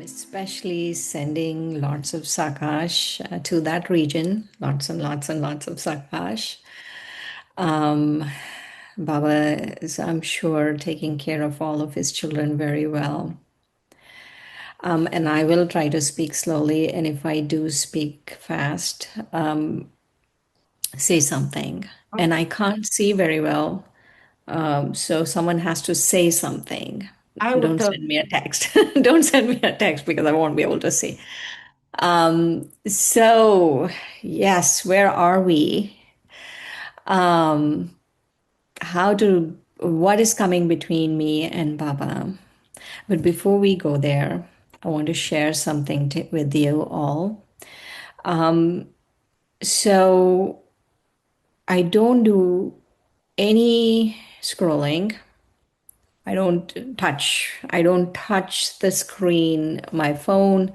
especially sending lots of sakash to that region, lots and lots and lots of sakash. Um, Baba is, I'm sure, taking care of all of his children very well. And I will try to speak slowly, and if I do speak fast, say something. And I can't see very well, so someone has to say something. I would Don't tell. send me a text. Don't send me a text because I won't be able to see. So, yes, where are we? Um, what is coming between me and Baba? But before we go there, I want to share something with you all. So, I don't do any scrolling. I don't touch the screen, my phone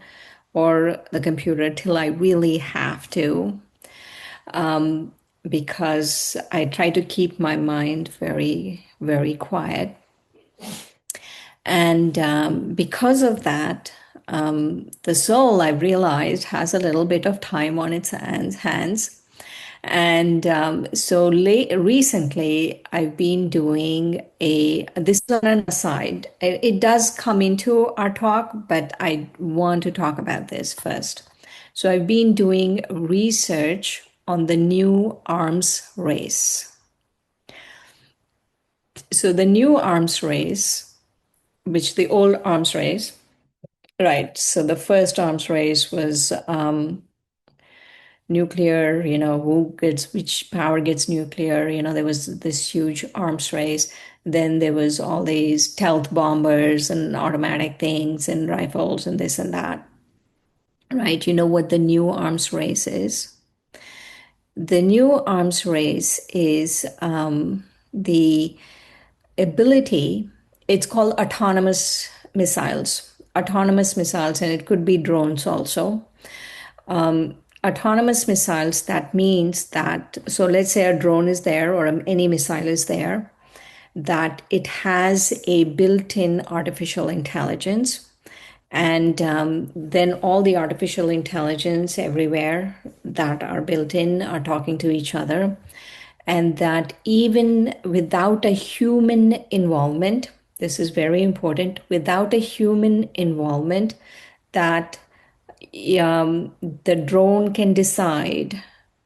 or the computer till I really have to. Because I try to keep my mind very, very quiet. And because of that, the soul, I've realized, has a little bit of time on its hands. And recently, I've been doing this is on an aside. It does come into our talk, but I want to talk about this first. So I've been doing research on the new arms race. So the new arms race, which the old arms race, right? So the first arms race was nuclear, which power gets nuclear. There was this huge arms race. Then there was all these stealth bombers and automatic things and rifles and this and that, right? You know what the new arms race is? The new arms race is the ability, it's called autonomous missiles, and it could be drones also. Autonomous missiles, that means that, so let's say a drone is there or any missile is there, that it has a built-in artificial intelligence. And then all the artificial intelligence everywhere that are built in are talking to each other. And that even without a human involvement, this is very important, without a human involvement, that the drone can decide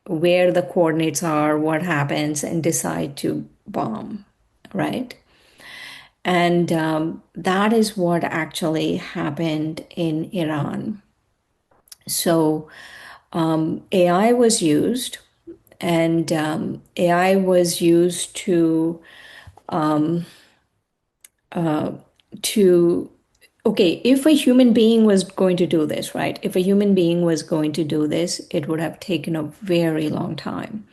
where the coordinates are, what happens, and decide to bomb, right? And that is what actually happened in Iran. So AI was used, and AI was used to okay, if a human being was going to do this, right? If a human being was going to do this, it would have taken a very long time,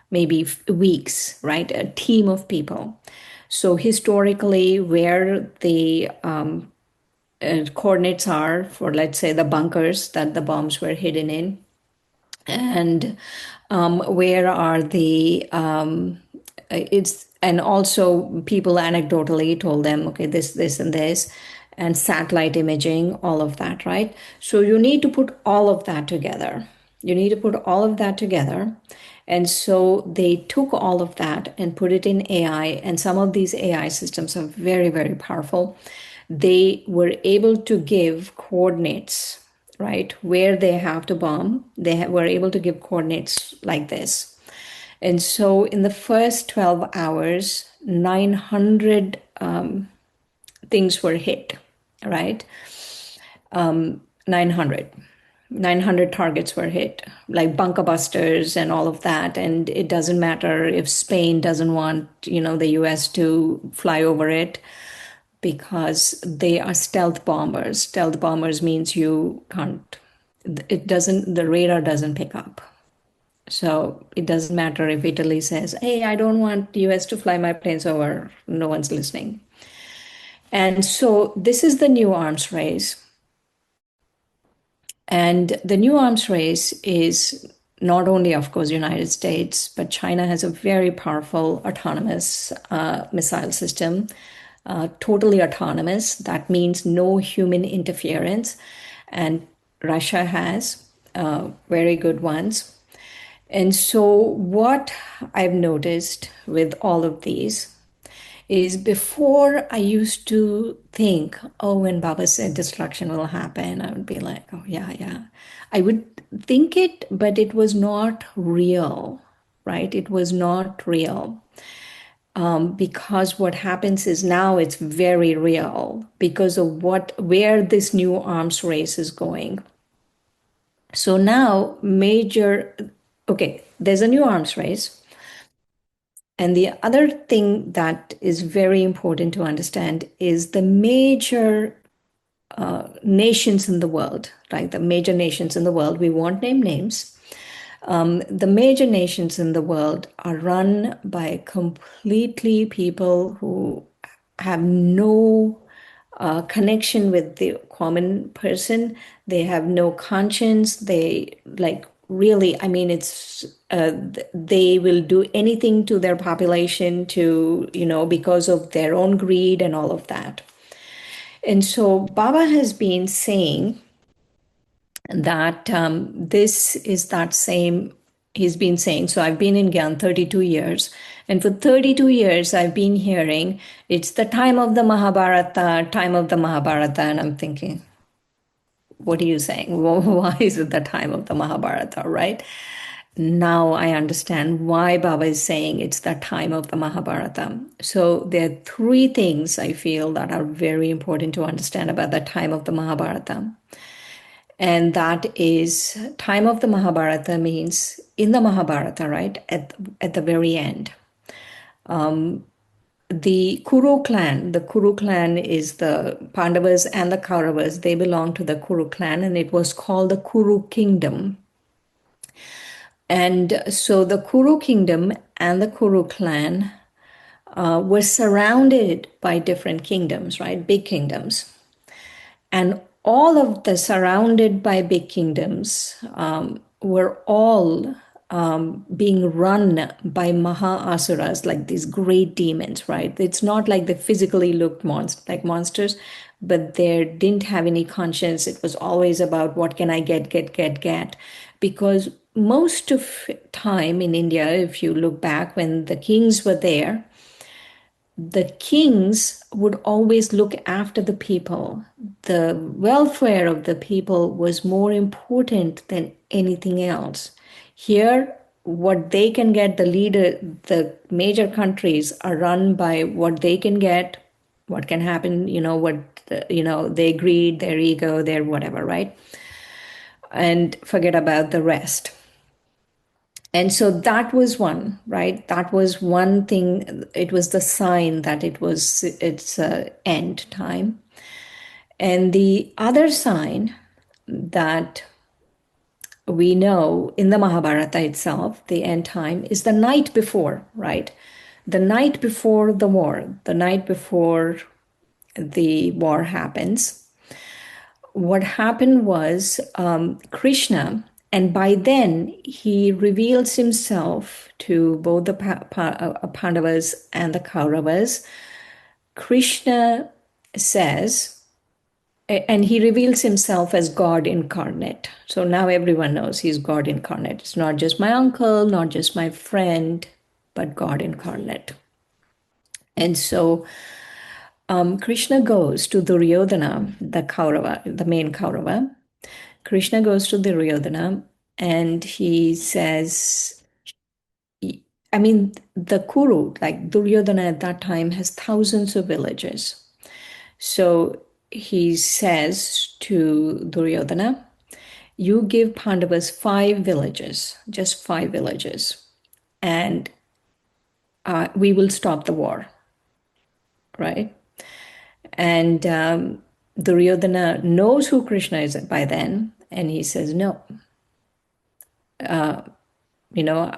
maybe weeks, right? A team of people. So historically, where the coordinates are for, let's say, the bunkers that the bombs were hidden in, and where are the it's and also people anecdotally told them, okay, this and this, and satellite imaging, all of that, right? So you need to put all of that together. You need to put all of that together. And so they took all of that and put it in AI, and some of these AI systems are very, very powerful. They were able to give coordinates, right, where they have to bomb. Were able to give coordinates like this. And so in the first 12 hours, 900 things were hit, right? 900. 900 targets were hit, like bunker busters and all of that. And it doesn't matter if Spain doesn't want, the US to fly over it because they are stealth bombers. Stealth bombers means you can't, the radar doesn't pick up. So it doesn't matter if Italy says, hey, I don't want US to fly my planes over. No one's listening. And so this is the new arms race. And the new arms race is not only, of course, United States, but China has a very powerful autonomous missile system. totally autonomous. That means no human interference. And Russia has very good ones. And so, what I've noticed with all of these is before I used to think, oh, when Baba said destruction will happen, I would be like, oh, yeah, yeah. I would think it, but it was not real, right? It was not real. Because what happens is now it's very real because of where this new arms race is going. So now okay, there's a new arms race. And the other thing that is very important to understand is the major nations in the world, right? The major nations in the world, we won't name names. The major nations in the world are run by completely people who have no connection with the common person. They have no conscience. They like really, I mean, they will do anything to their population because of their own greed and all of that. And so Baba has been saying that this is that same, he's been saying, so I've been in Gyan 32 years. And for 32 years, I've been hearing it's the time of the Mahabharata, time of the Mahabharata. And I'm thinking, what are you saying? Why is it the time of the Mahabharata, right? Now I understand why Baba is saying it's the time of the Mahabharata. So there are three things I feel that are very important to understand about the time of the Mahabharata. And that is time of the Mahabharata means in the Mahabharata, right? At the very end. The Kuru clan is the Pandavas and the Kauravas. They belong to the Kuru clan, and it was called the Kuru kingdom. And so the Kuru kingdom and the Kuru clan were surrounded by different kingdoms, right? Big kingdoms. And all of the surrounded by big kingdoms were all being run by Maha Asuras, like these great demons, right? It's not like they physically looked like monsters, but they didn't have any conscience. It was always about what can I get. Because most of time in India, if you look back when the kings were there, the kings would always look after the people. The welfare of the people was more important than anything else. Here, what they can get, the major countries are run by what they can get, what can happen, their greed, their ego, their whatever, right? And forget about the rest. And so that was one, right? That was one thing. It was the sign that it's end time. And the other sign that we know in the Mahabharata itself, the end time, is the night before, right? The night before the war, the night before the war happens. What happened was Krishna, and by then he reveals himself to both the Pandavas and the Kauravas. Krishna says, and he reveals himself as God incarnate. So now everyone knows he's God incarnate. It's not just my uncle, not just my friend, but God incarnate. And so Krishna goes to Duryodhana, the Kaurava, the main Kaurava. Krishna goes to Duryodhana and he says, I mean, the Kuru, like Duryodhana at that time, has thousands of villages. So he says to Duryodhana, you give Pandavas 5 villages, just 5 villages, and we will stop the war, right? And Duryodhana knows who Krishna is by then, and he says, no, you know,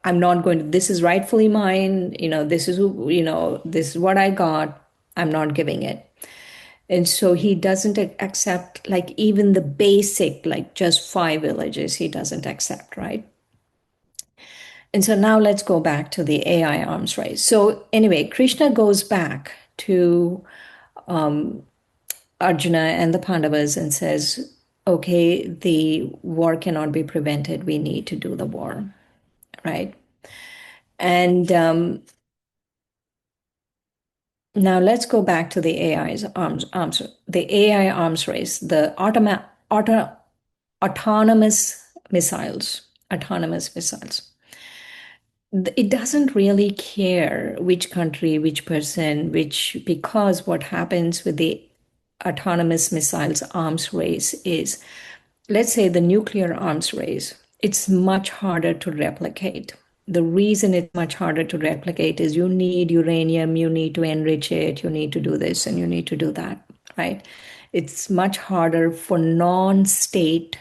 I'm not going to, this is rightfully mine, this is who, this is what I got, I'm not giving it. And so he doesn't accept, like, even the basic, like just 5 villages, he doesn't accept, right? And so now let's go back to the AI arms race. So anyway, Krishna goes back to Arjuna and the Pandavas and says, okay, the war cannot be prevented. We need to do the war, right? And now let's go back to the the AI arms race, the autonomous missiles, autonomous missiles. It doesn't really care which country, which person, because what happens with the autonomous missiles arms race is, let's say the nuclear arms race, it's much harder to replicate. The reason it's much harder to replicate is you need uranium, you need to enrich it, you need to do this and you need to do that, right? It's much harder for non-state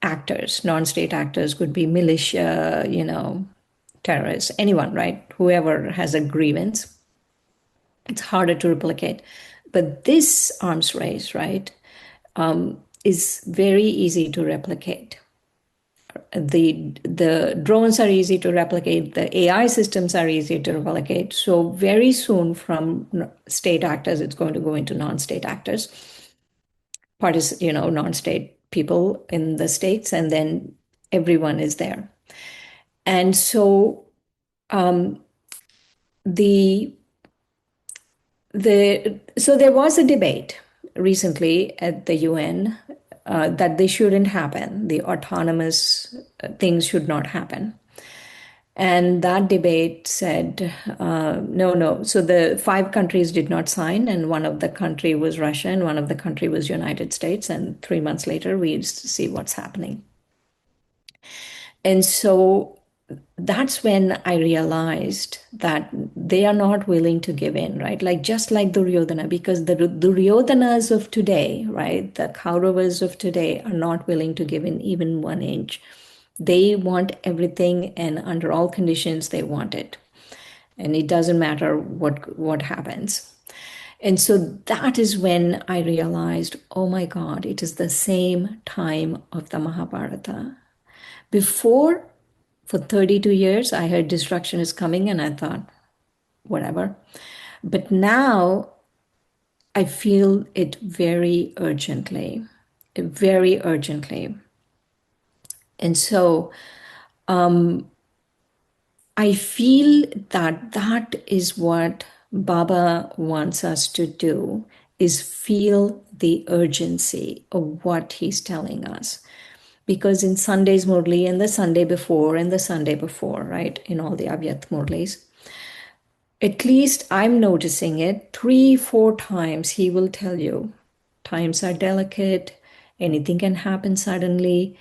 actors. Non-state actors could be militia, terrorists, anyone, right? Whoever has a grievance, it's harder to replicate. But this arms race, right, is very easy to replicate. The drones are easy to replicate. The AI systems are easy to replicate. So very soon, from state actors, it's going to go into non-state actors, non-state people in the states, and then everyone is there. And so the so there was a debate recently at the UN that they shouldn't happen. The autonomous things should not happen. And that debate said, no, no. So the five countries did not sign, and one of the country was Russia, and one of the country was United States. And 3 months later, we see what's happening. And so that's when I realized that they are not willing to give in, right? Like just like Duryodhana, because the Duryodhanas of today, right, the Kauravas of today are not willing to give in even 1 inch. They want everything, and under all conditions, they want it. And it doesn't matter what happens. And so that is when I realized, oh my God, it is the same time of the Mahabharata. Before, for 32 years, I heard destruction is coming, and I thought, whatever. But now I feel it very urgently, very urgently. And so I feel that that is what Baba wants us to do, is feel the urgency of what he's telling us. Because in Sunday's Murli and the Sunday before and the Sunday before, right, in all the Avyat Murlis, at least I'm noticing it 3, 4 times. He will tell you times are delicate, anything can happen suddenly,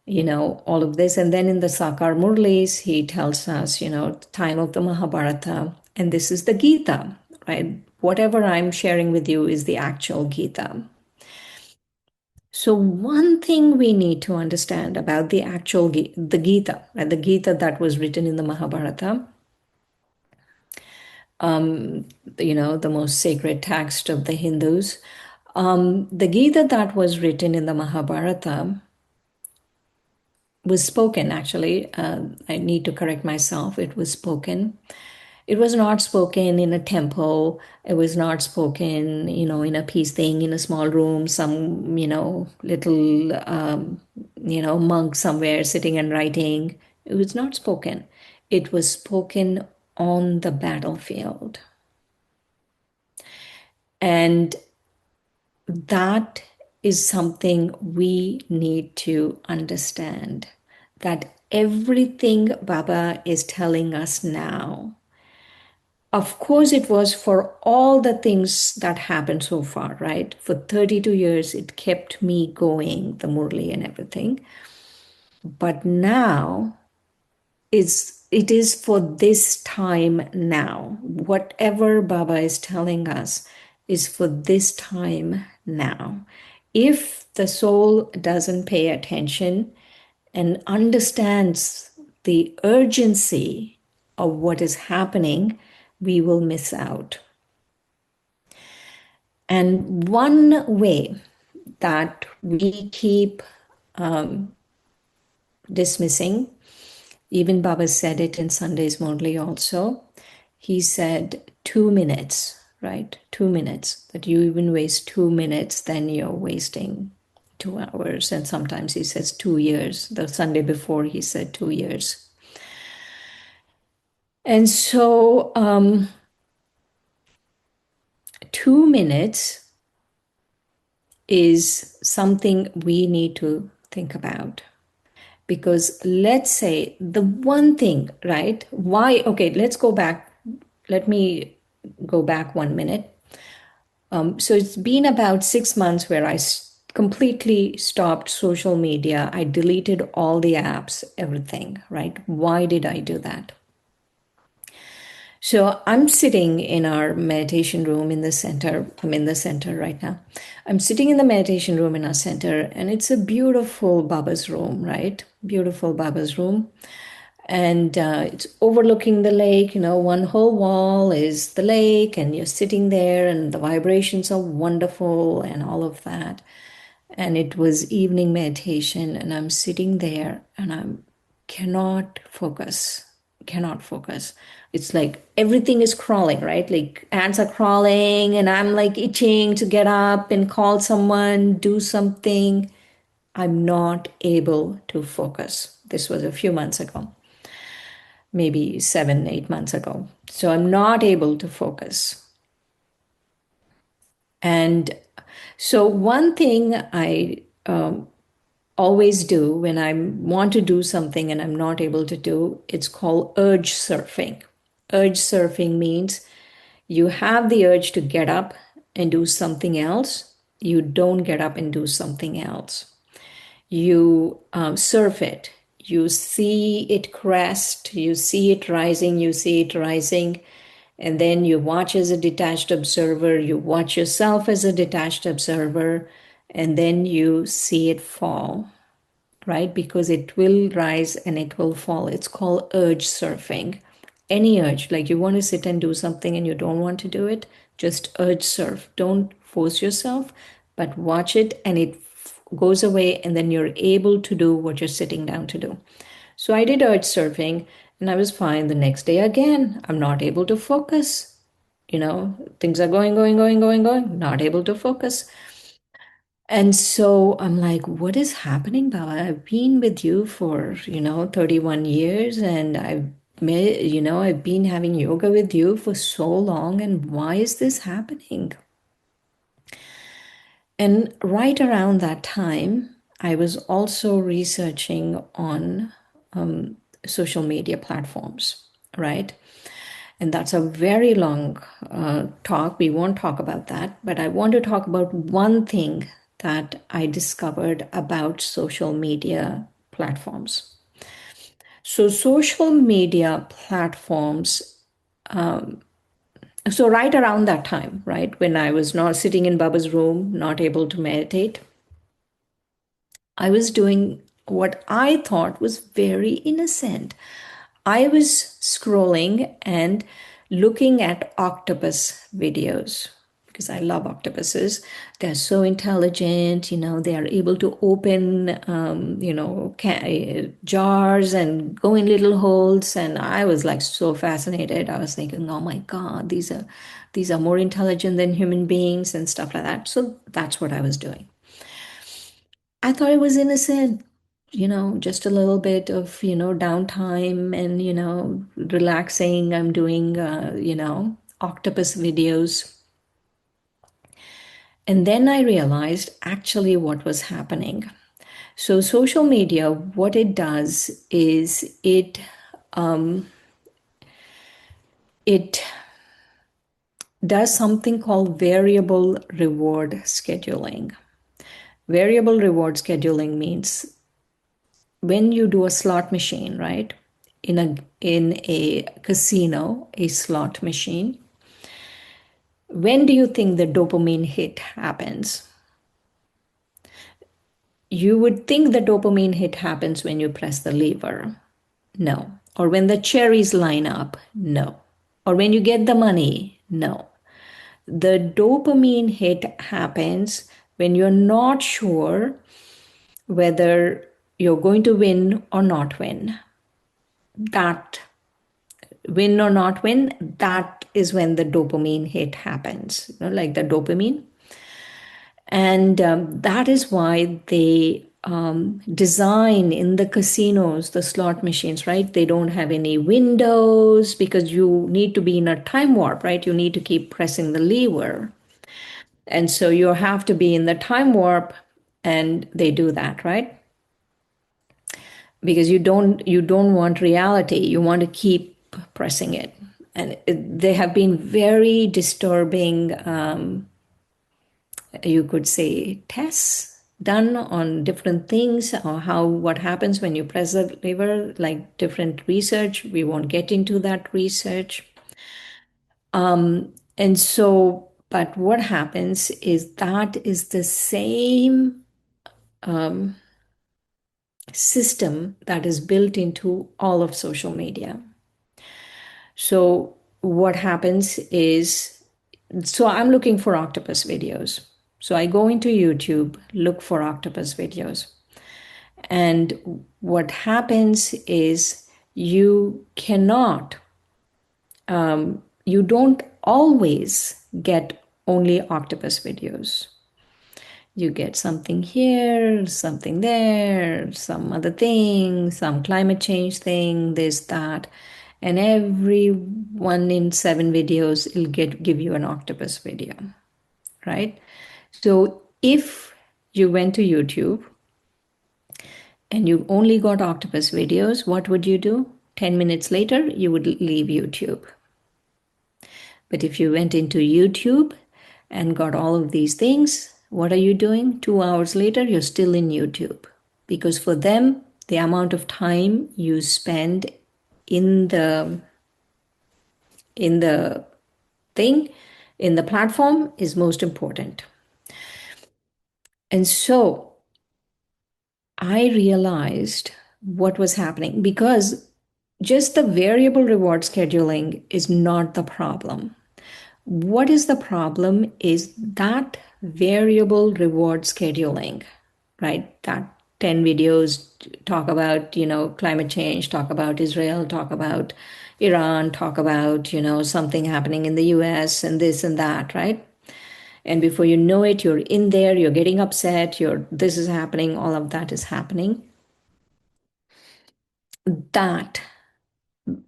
all of this. And then in the Sakar Murlis, he tells us, the time of the Mahabharata, and this is the Gita, right? Whatever I'm sharing with you is the actual Gita. So one thing we need to understand about the actual the Gita, right? The Gita that was written in the Mahabharata, the most sacred text of the Hindus. The Gita that was written in the Mahabharata was spoken, actually. I need to correct myself. It was spoken. It was not spoken in a temple. It was not spoken, in a peace thing, in a small room, some, little, monk somewhere sitting and writing. It was not spoken. It was spoken on the battlefield. And that is something we need to understand, that everything Baba is telling us now, of course, it was for all the things that happened so far, right? For 32 years, it kept me going, the Murli and everything. But now, it is for this time now. Whatever Baba is telling us is for this time now. If the soul doesn't pay attention and understands the urgency of what is happening, we will miss out. And one way that we keep dismissing, even Baba said it in Sunday's Morley also, he said 2 minutes, right? 2 minutes. That you even waste 2 minutes, then you're wasting 2 hours. And sometimes he says 2 years. The Sunday before, he said 2 years. And so, 2 minutes is something we need to think about. Because let's say the one thing, right? Why? Okay, let's go back. Let me go back 1 minute. So it's been about 6 months where I completely stopped social media. I deleted all the apps, everything, right? Why did I do that? So I'm sitting in our meditation room in the center. I'm in the center right now. I'm sitting in the meditation room in our center, and it's a beautiful Baba's room, right? Beautiful Baba's room. And it's overlooking the lake. One whole wall is the lake, and you're sitting there, and the vibrations are wonderful, and all of that. And it was evening meditation, and I'm sitting there, and I cannot focus. Cannot focus. It's like everything is crawling, right? Like ants are crawling, and I'm like itching to get up and call someone, do something. I'm not able to focus. This was a few months ago, maybe 7, 8 months ago. So I'm not able to focus. And so, one thing I always do when I want to do something and I'm not able to do, it's called urge surfing. Urge surfing means you have the urge to get up and do something else. You don't get up and do something else. You surf it. You see it crest, you see it rising, you see it rising, and then you watch as a detached observer, you watch yourself as a detached observer, and then you see it fall, right? Because it will rise and it will fall. It's called urge surfing. Any urge, like you want to sit and do something and you don't want to do it, just urge surf. Don't force yourself, but watch it and it goes away, and then you're able to do what you're sitting down to do. So I did urge surfing and I was fine. The next day again, I'm not able to focus. Things are going, going, going, going, going, not able to focus. And so I'm like, what is happening, Baba? I've been with you for, 31 years, and I've been having yoga with you for so long, and why is this happening? And right around that time, I was also researching on social media platforms, right? And that's a very long talk. We won't talk about that, but I want to talk about one thing that I discovered about social media platforms. So, social media platforms, so right around that time, right, when I was not sitting in Baba's room, not able to meditate, I was doing what I thought was very innocent. I was scrolling and looking at octopus videos because I love octopuses. They're so intelligent, they are able to open, jars and go in little holes. And I was like so fascinated. I was thinking, oh my God, these are more intelligent than human beings and stuff like that. So that's what I was doing. I thought it was innocent, just a little bit of, downtime and, relaxing. I'm doing, octopus videos. And then I realized actually what was happening. So, social media, what it does is it does something called variable reward scheduling. Variable reward scheduling means when you do a slot machine, right? In a casino, a slot machine, when do you think the dopamine hit happens? You would think the dopamine hit happens when you press the lever. No. Or when the cherries line up. No. Or when you get the money. No. The dopamine hit happens when you're not sure whether you're going to win or not win. That win or not win, that is when the dopamine hit happens, like the dopamine. And that is why they design in the casinos the slot machines, right? They don't have any windows because you need to be in a time warp, right? You need to keep pressing the lever. And so you have to be in the time warp, and they do that, right? Because you don't want reality. You want to keep pressing it. And they have been very disturbing, you could say, tests done on different things, or how what happens when you press the lever, like different research. We won't get into that research. And so, but what happens is that is the same system that is built into all of social media. So what happens is, so I'm looking for octopus videos. So I go into YouTube, look for octopus videos. And what happens is you cannot, you don't always get only octopus videos. You get something here, something there, some other thing, some climate change thing, this, that. And every 1 in 7 videos, it'll give you an octopus video, right? So if you went to YouTube and you only got octopus videos, what would you do? 10 minutes later, you would leave YouTube. But if you went into YouTube and got all of these things, what are you doing? 2 hours later, you're still in YouTube. Because for them, the amount of time you spend in the thing, in the platform, is most important. And so I realized what was happening, because just the variable reward scheduling is not the problem. What is the problem is that variable reward scheduling, right? That 10 videos talk about, climate change, talk about Israel, talk about Iran, talk about, something happening in the US and this and that, right? And before you know it, you're in there, you're getting upset, this is happening, all of that is happening. That,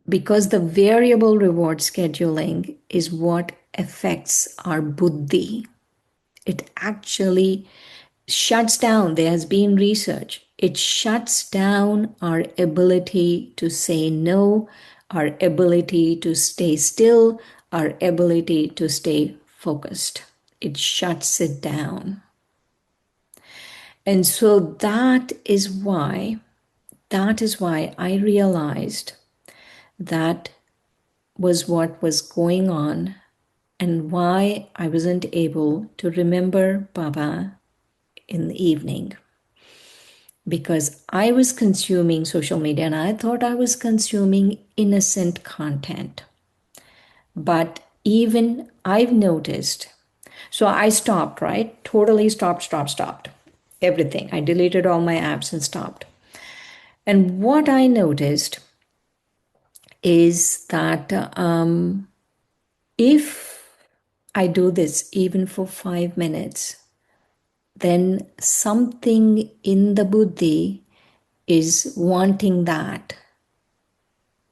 because the variable reward scheduling is what affects our buddhi. It actually shuts down, there has been research, it shuts down our ability to say no, our ability to stay still, our ability to stay focused. It shuts it down. And so that is why I realized that was what was going on, and why I wasn't able to remember Baba in the evening. Because I was consuming social media and I thought I was consuming innocent content. But even I've noticed, so I stopped, right? Totally stopped. Everything. I deleted all my apps and stopped. And what I noticed is that if I do this even for 5 minutes, then something in the buddhi is wanting that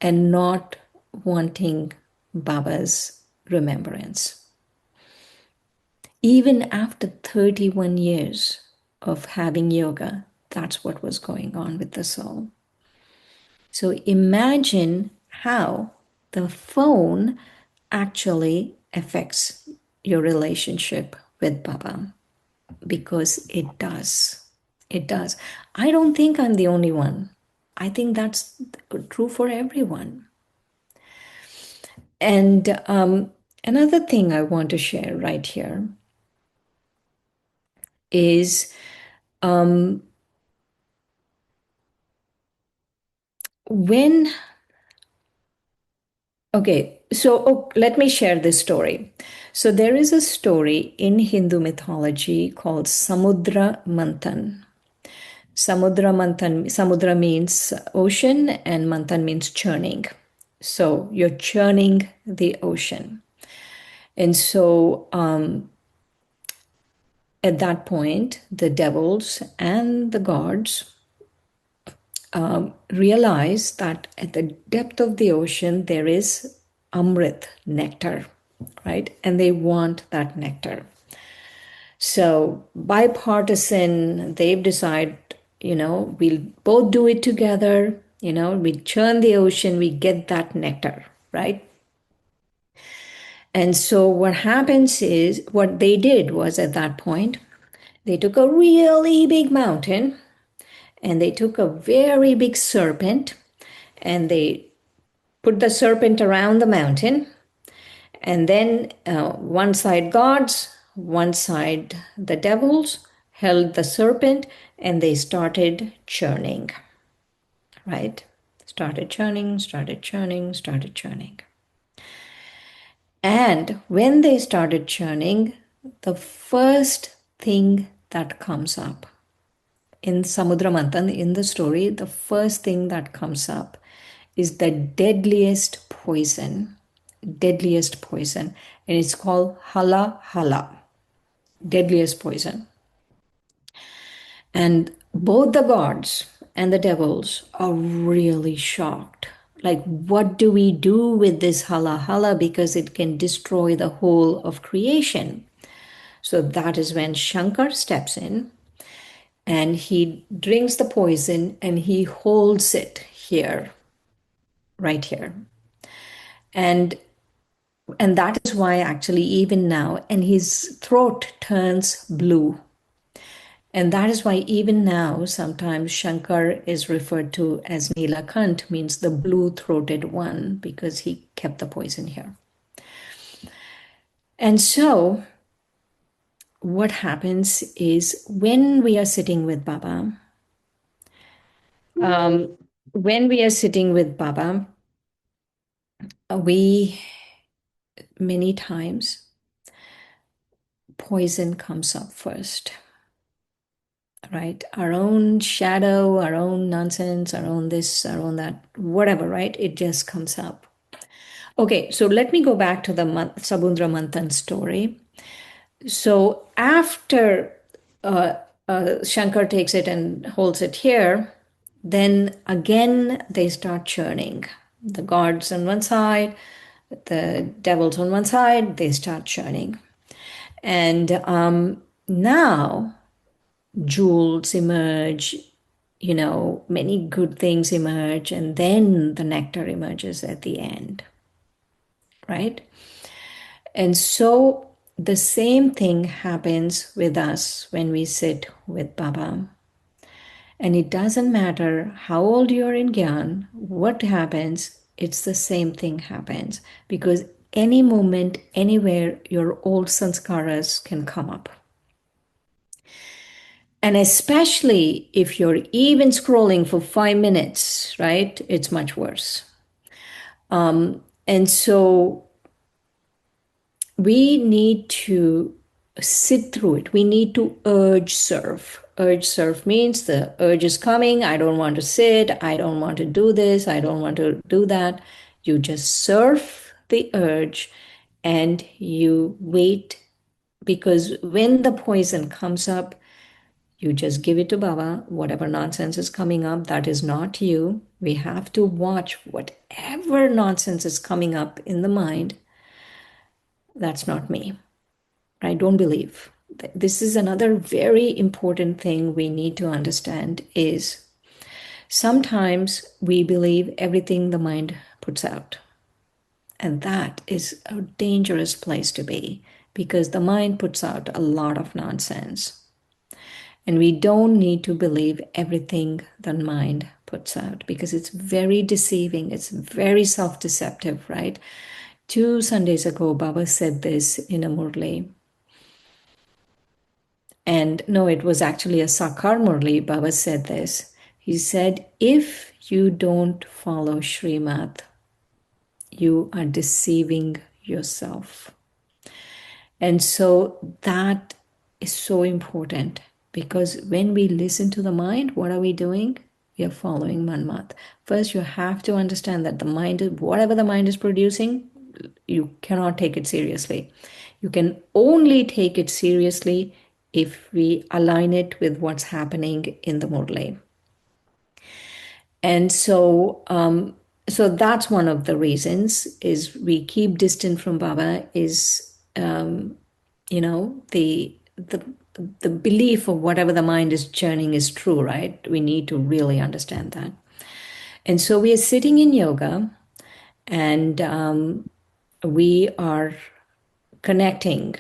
and not wanting Baba's remembrance. Even after 31 years of having yoga, that's what was going on with the soul. So imagine how the phone actually affects your relationship with Baba, because it does. It does. I don't think I'm the only one. I think that's true for everyone. And another thing I want to share right here is when, okay, so let me share this story. So there is a story in Hindu mythology called Samudra Manthan. Samudra Manthan, Samudra means ocean and Manthan means churning. So you're churning the ocean. And so at that point, the devils and the gods realize that at the depth of the ocean, there is Amrit, nectar, right? And they want that nectar. So, bipartisan, they've decided, we'll both do it together. We churn the ocean, we get that nectar, right? And so, what happens is, what they did was at that point, they took a really big mountain and they took a very big serpent and they put the serpent around the mountain. And then one side gods, one side the devils held the serpent and they started churning, right? Started churning, started churning, started churning. And when they started churning, the first thing that comes up in Samudra Manthan, in the story, the first thing that comes up is the deadliest poison, and it's called hala hala, deadliest poison. And both the gods and the devils are really shocked. Like, what do we do with this hala hala? Because it can destroy the whole of creation. So that is when Shankar steps in and he drinks the poison and he holds it here, right here. And that is why actually even now, and his throat turns blue. And that is why even now, sometimes Shankar is referred to as Nilakant, means the blue-throated one, because he kept the poison here. And so what happens is when we are sitting with Baba, um, when we are sitting with Baba, we many times poison comes up first, right? Our own shadow, our own nonsense, our own this, our own that, whatever, right? It just comes up. Okay, so let me go back to the Sabundra Manthan story. So after Shankar takes it and holds it here, then again they start churning. The gods on one side, the devils on one side, they start churning. And now jewels emerge, many good things emerge, and then the nectar emerges at the end, right? And so the same thing happens with us when we sit with Baba. And it doesn't matter how old you're in Gyan, what happens, it's the same thing happens. Because any moment, anywhere, your old sanskaras can come up. And especially if you're even scrolling for 5 minutes, right? It's much worse. And so we need to sit through it. We need to urge serve. Urge serve means the urge is coming. I don't want to sit. I don't want to do this. I don't want to do that. You just serve the urge and you wait, because when the poison comes up, you just give it to Baba. Whatever nonsense is coming up, that is not you. We have to watch whatever nonsense is coming up in the mind. That's not me. I don't believe. This is another very important thing we need to understand is sometimes we believe everything the mind puts out. And that is a dangerous place to be because the mind puts out a lot of nonsense. And we don't need to believe everything the mind puts out because it's very deceiving. It's very self-deceptive, right? 2 Sundays ago, Baba said this in a Murli. And no, it was actually a Sakar Murli. Baba said this. He said, if you don't follow Srimad, you are deceiving yourself. And so that is so important because when we listen to the mind, what are we doing? you're following Manmat. First, you have to understand that the mind, whatever the mind is producing, you cannot take it seriously. You can only take it seriously if we align it with what's happening in the Murli. And so that's one of the reasons is we keep distant from Baba is, you know, the belief of whatever the mind is churning is true, right? We need to really understand that. And so we are sitting in yoga and we are connecting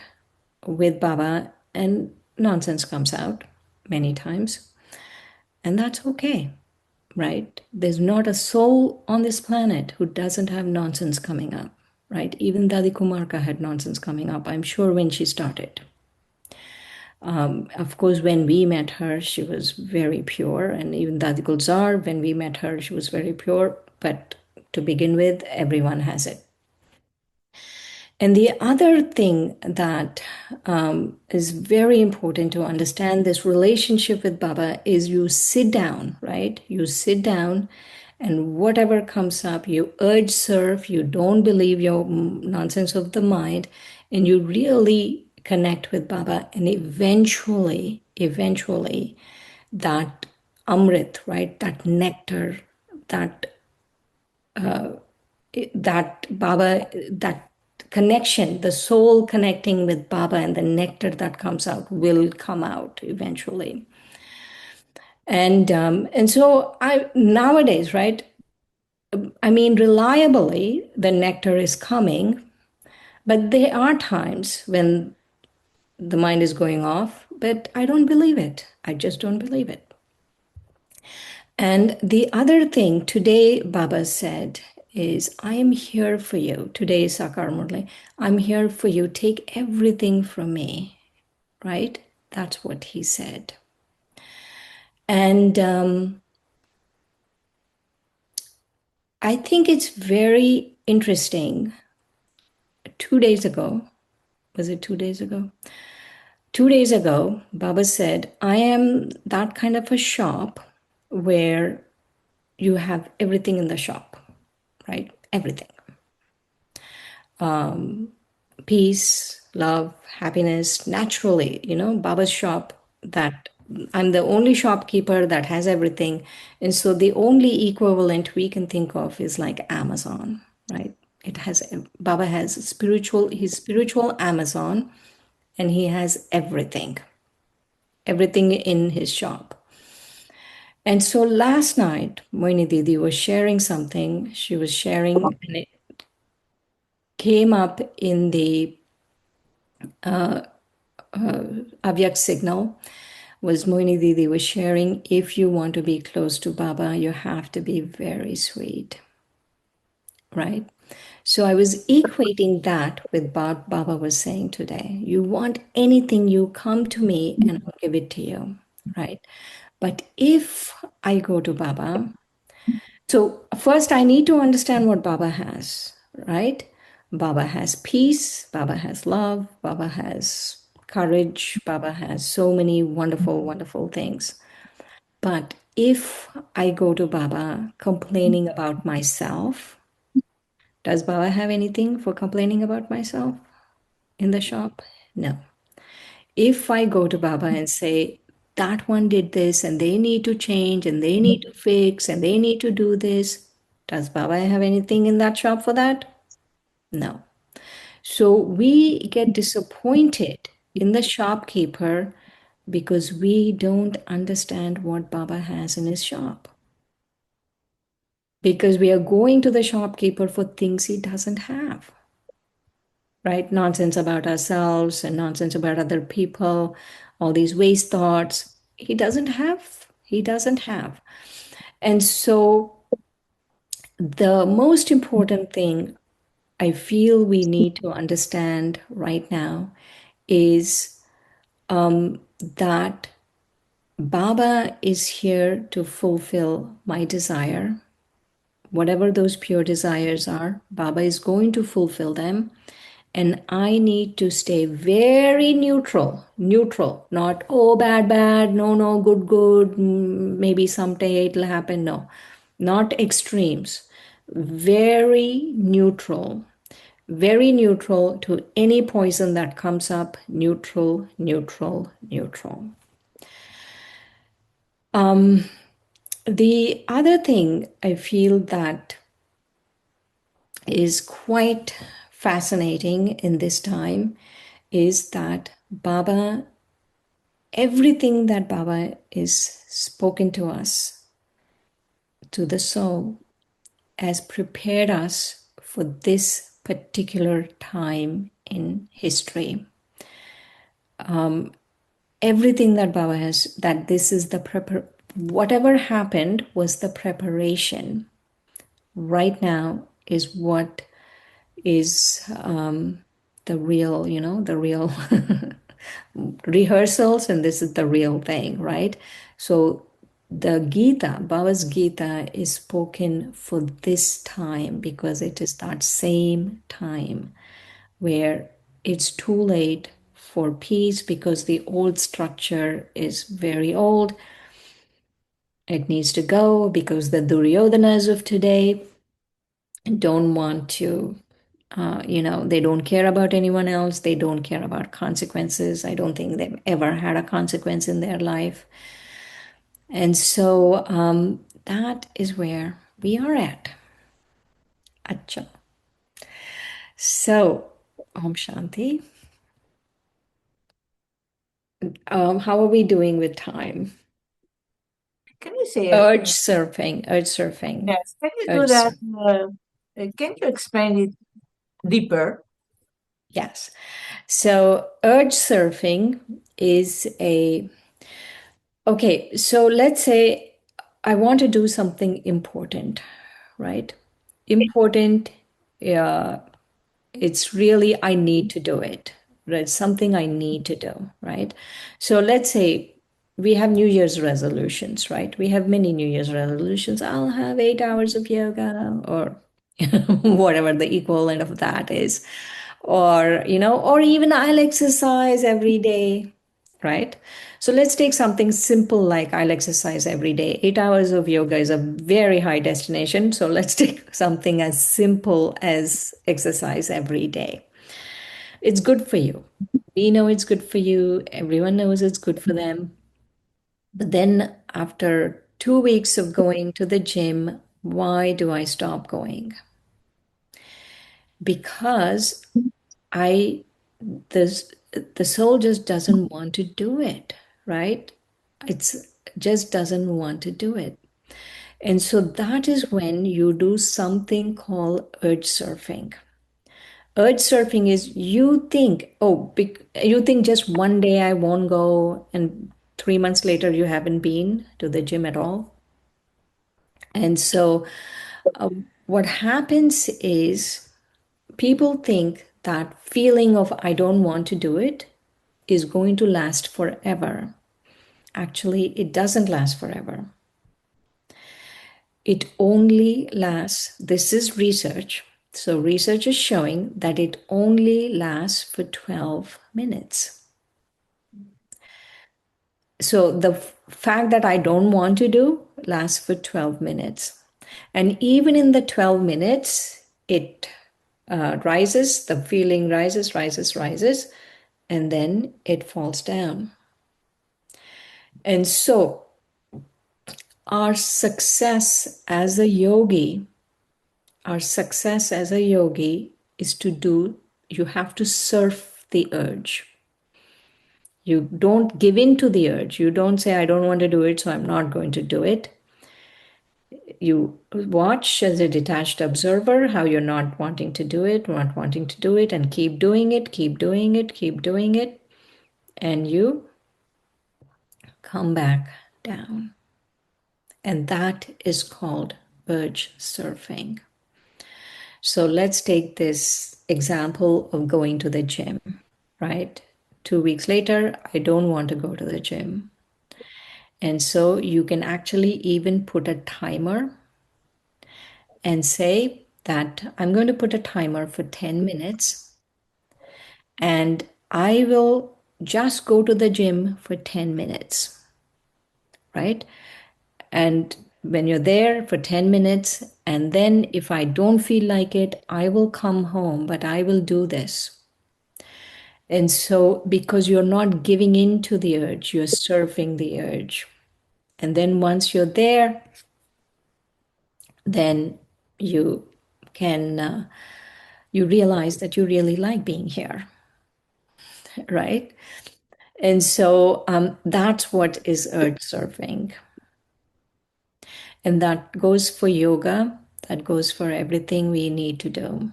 with Baba, and nonsense comes out many times, and that's okay, right? There's not a soul on this planet who doesn't have nonsense coming up, right? Even Dadi Kumarka had nonsense coming up, I'm sure, when she started. Of course, when we met her, she was very pure, and even Dadi Gulzar, when we met her, she was very pure. But to begin with, everyone has it. And the other thing that is very important to understand this relationship with Baba is you sit down, right? You sit down, and whatever comes up, you urge serve, you don't believe your nonsense of the mind, and you really connect with Baba. And eventually, that Amrit, right? That nectar, that that Baba, that connection, the soul connecting with Baba and the nectar that comes out will come out eventually. And so I nowadays, right? I mean, reliably, the nectar is coming, but there are times when the mind is going off, but I don't believe it. I just don't believe it. And the other thing today, Baba said, is I am here for you. Today is Sakar Murli. I'm here for you. Take everything from me, right? That's what he said. And I think it's very interesting. 2 days ago, was it 2 days ago? 2 days ago, Baba said, I am that kind of a shop where you have everything in the shop, right? Everything. Peace, love, happiness, naturally, Baba's shop, that I'm the only shopkeeper that has everything. And so the only equivalent we can think of is like Amazon, right? It has, Baba has his spiritual Amazon, and he has everything in his shop. And so last night, Moini Didi was sharing something. She was sharing, and it came up in the Avyak signal, was Moini Didi was sharing, if you want to be close to Baba, you have to be very sweet, right? So I was equating that with what Baba was saying today. You want anything, you come to me and I'll give it to you, right? But if I go to Baba, so first I need to understand what Baba has, right? Baba has peace, Baba has love, Baba has courage, Baba has so many wonderful, wonderful things. But if I go to Baba complaining about myself, does Baba have anything for complaining about myself in the shop? No. If I go to Baba and say, that one did this and they need to change and they need to fix and they need to do this, does Baba have anything in that shop for that? No. So we get disappointed in the shopkeeper because we don't understand what Baba has in his shop. Because we are going to the shopkeeper for things he doesn't have, right? Nonsense about ourselves and nonsense about other people, all these waste thoughts. He doesn't have. He doesn't have. And so the most important thing I feel we need to understand right now is that Baba is here to fulfill my desire. Whatever those pure desires are, Baba is going to fulfill them. And I need to stay very neutral, not, oh, bad, bad, no, no, good, good, maybe someday it'll happen. No, not extremes. Very neutral to any poison that comes up, neutral, neutral, neutral. The other thing I feel that is quite fascinating in this time is that everything that Baba is spoken to us, to the soul, has prepared us for this particular time in history. Everything that Baba has, that this is the whatever happened was the preparation. Right now is what is the real, the real rehearsals, and this is the real thing, right? So the Gita, Baba's Gita, is spoken for this time because it is that same time where it's too late for peace because the old structure is very old. It needs to go because the Duryodanas of today don't want to, they don't care about anyone else. They don't care about consequences. I don't think they've ever had a consequence in their life. And so that is where we are at. Acha. So, Om Shanti. How are we doing with time? Can you say it? Urge surfing, urge surfing, Yes. Can you do urge that? surfing. Can you explain it deeper? Yes. So, urge surfing is okay, so let's say I want to do something important, right? Important, uh, it's really, I need to do it, right? Something I need to do, right? So let's say we have New Year's resolutions, right? We have many New Year's resolutions. I'll have 8 hours of yoga or whatever the equivalent of that is. Or even I'll exercise every day, right? So let's take something simple like I'll exercise every day. 8 hours of yoga is a very high destination. So let's take something as simple as exercise every day. It's good for you. We know it's good for you. Everyone knows it's good for them. But then after 2 weeks of going to the gym, why do I stop going? Because I the the soul just doesn't want to do it, right? It's just doesn't want to do it. And so that is when you do something called urge surfing. Urge surfing is you think, oh, you think just one day I won't go, and 3 months later you haven't been to the gym at all. And so what happens is people think that feeling of I don't want to do it is going to last forever. Actually, it doesn't last forever. It only lasts, this is research. So, research is showing that it only lasts for 12 minutes. So, the fact that I don't want to do lasts for 12 minutes. And even in the 12 minutes, it rises, the feeling rises, rises, rises, and then it falls down. And so, our success as a yogi, our success as a yogi is to do, you have to surf the urge. You don't give in to the urge. You don't say, I don't want to do it, so I'm not going to do it. You watch as a detached observer how you're not wanting to do it, not wanting to do it, and keep doing it, keep doing it, keep doing it. And you come back down. And that is called urge surfing. So let's take this example of going to the gym, right? 2 weeks later, I don't want to go to the gym. And so you can actually even put a timer and say that I'm going to put a timer for 10 minutes. and I will just go to the gym for 10 minutes, right? And when you're there for 10 minutes, and then if I don't feel like it, I will come home, but I will do this. And so, because you're not giving in to the urge, you're surfing the urge. And then once you're there, then you can, you realize that you really like being here, right? And so that's what is urge surfing. And that goes for yoga, that goes for everything we need to do.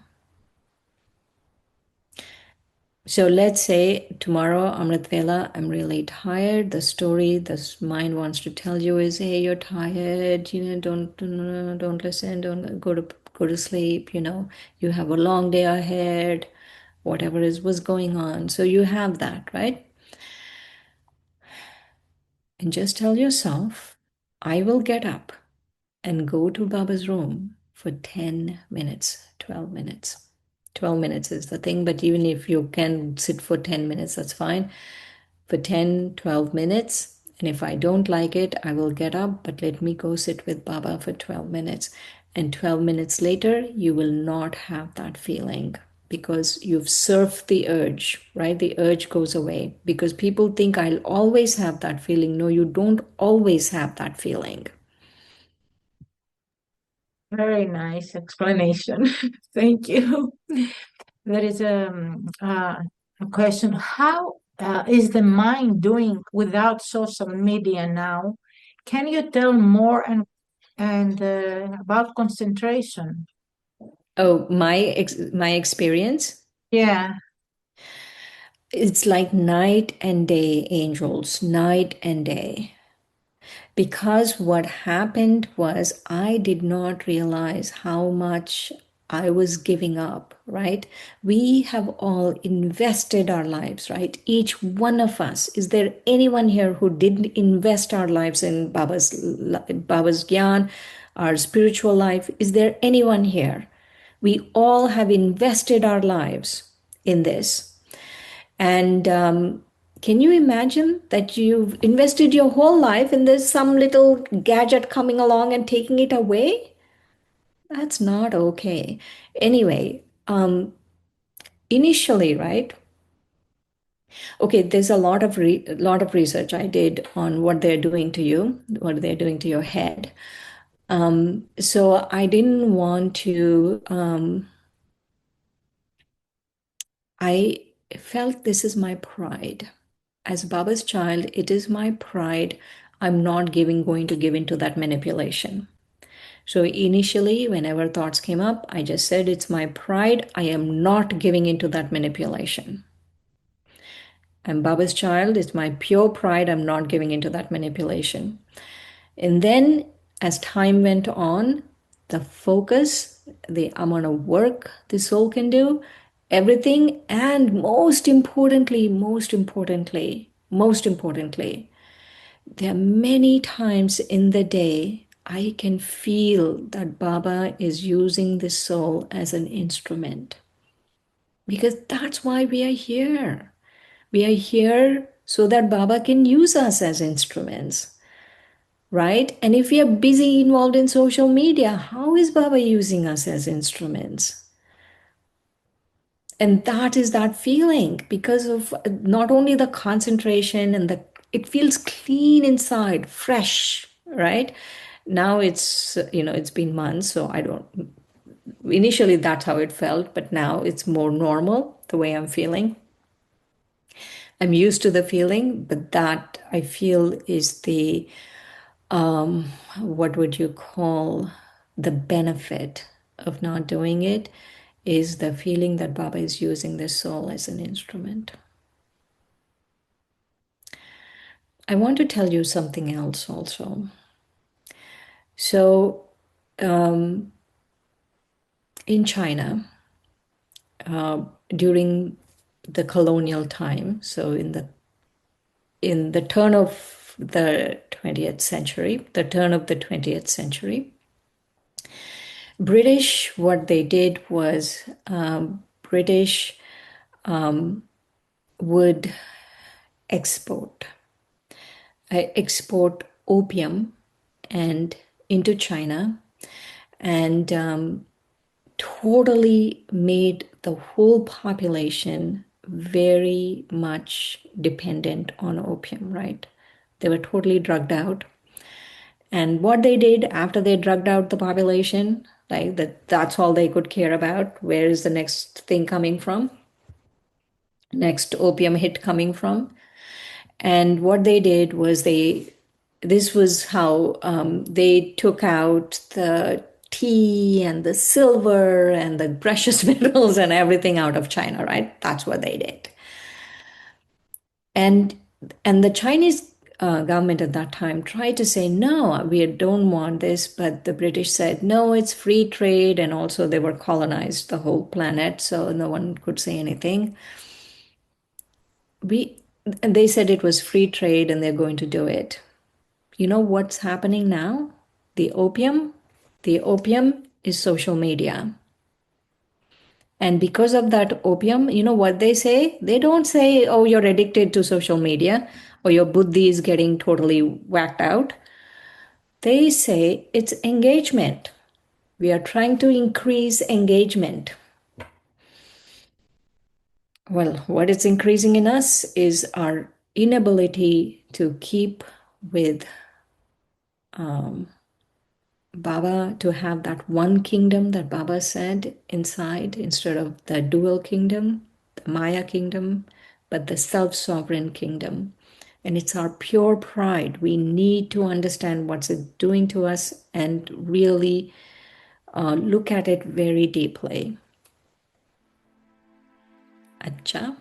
So let's say tomorrow, Amrit Vela, I'm really tired. The story this mind wants to tell you is, hey, you're tired, don't listen, don't go to sleep, you have a long day ahead, whatever is was going on. So you have that, right? And just tell yourself, I will get up and go to Baba's room for 10 minutes, 12 minutes. 12 minutes is the thing, but even if you can sit for 10 minutes, that's fine. For 10, 12 minutes. And if I don't like it, I will get up, but let me go sit with Baba for 12 minutes. And 12 minutes later, you will not have that feeling because you've surfed the urge, right? The urge goes away because people think I'll always have that feeling. No, you don't always have that feeling. Very nice explanation. Thank you. There is a question. How is the mind doing without social media now? Can you tell more and about concentration? Oh, my experience, Yeah, it's like night and day, angels, night and day. Because what happened was I did not realize how much I was giving up, right? We have all invested our lives, right? Each one of us. Is there anyone here who didn't invest our lives in Baba's Gyan, our spiritual life? Is there anyone here? We all have invested our lives in this. And can you imagine that you've invested your whole life and there's some little gadget coming along and taking it away? That's not okay. Anyway, initially, right? Okay, there's a lot of research I did on what they're doing to you, what they're doing to your head. So I didn't want to. I felt this is my pride. As Baba's child, it is my pride. I'm not going to give into that manipulation. So initially, whenever thoughts came up, I just said, it's my pride. I am not giving into that manipulation. I'm Baba's child. It's my pure pride. I'm not giving into that manipulation. And then as time went on, the focus, the amount of work the soul can do, everything, and most importantly, there are many times in the day I can feel that Baba is using the soul as an instrument because that's why we are here. We are here so that Baba can use us as instruments, right? And if we are busy involved in social media, how is Baba using us as instruments? And that is that feeling because of not only the concentration and the it feels clean inside, fresh, right? Now it's been months, so I don't initially that's how it felt, but now it's more normal the way I'm feeling. I'm used to the feeling, but that I feel is the what would you call the benefit of not doing it is the feeling that Baba is using the soul as an instrument. I want to tell you something else also. So, in China, during the colonial time, so in the turn of the 20th century, British, what they did was British would export export opium and into China, and totally made the whole population very much dependent on opium, right? They were totally drugged out. And what they did after they drugged out the population, like that's all they could care about. Where is the next thing coming from? Next opium hit coming from? And what they did was this was how they took out the tea and the silver and the precious metals and everything out of China, right? That's what they did. And the Chinese government at that time tried to say, no, we don't want this. But the British said, no, it's free trade. And also they were colonized the whole planet, so no one could say anything. We, and they said it was free trade and they're going to do it. You know what's happening now? The opium? The opium is social media. And because of that opium, you know what they say? They don't say, oh, you're addicted to social media or your buddhi is getting totally whacked out. They say it's engagement. We are trying to increase engagement. Well, what is increasing in us is our inability to keep with Baba, to have that one kingdom that Baba said inside instead of the dual kingdom, the Maya kingdom, but the self sovereign kingdom. And it's our pure pride. We need to understand what's it doing to us and really look at it very deeply. Acha.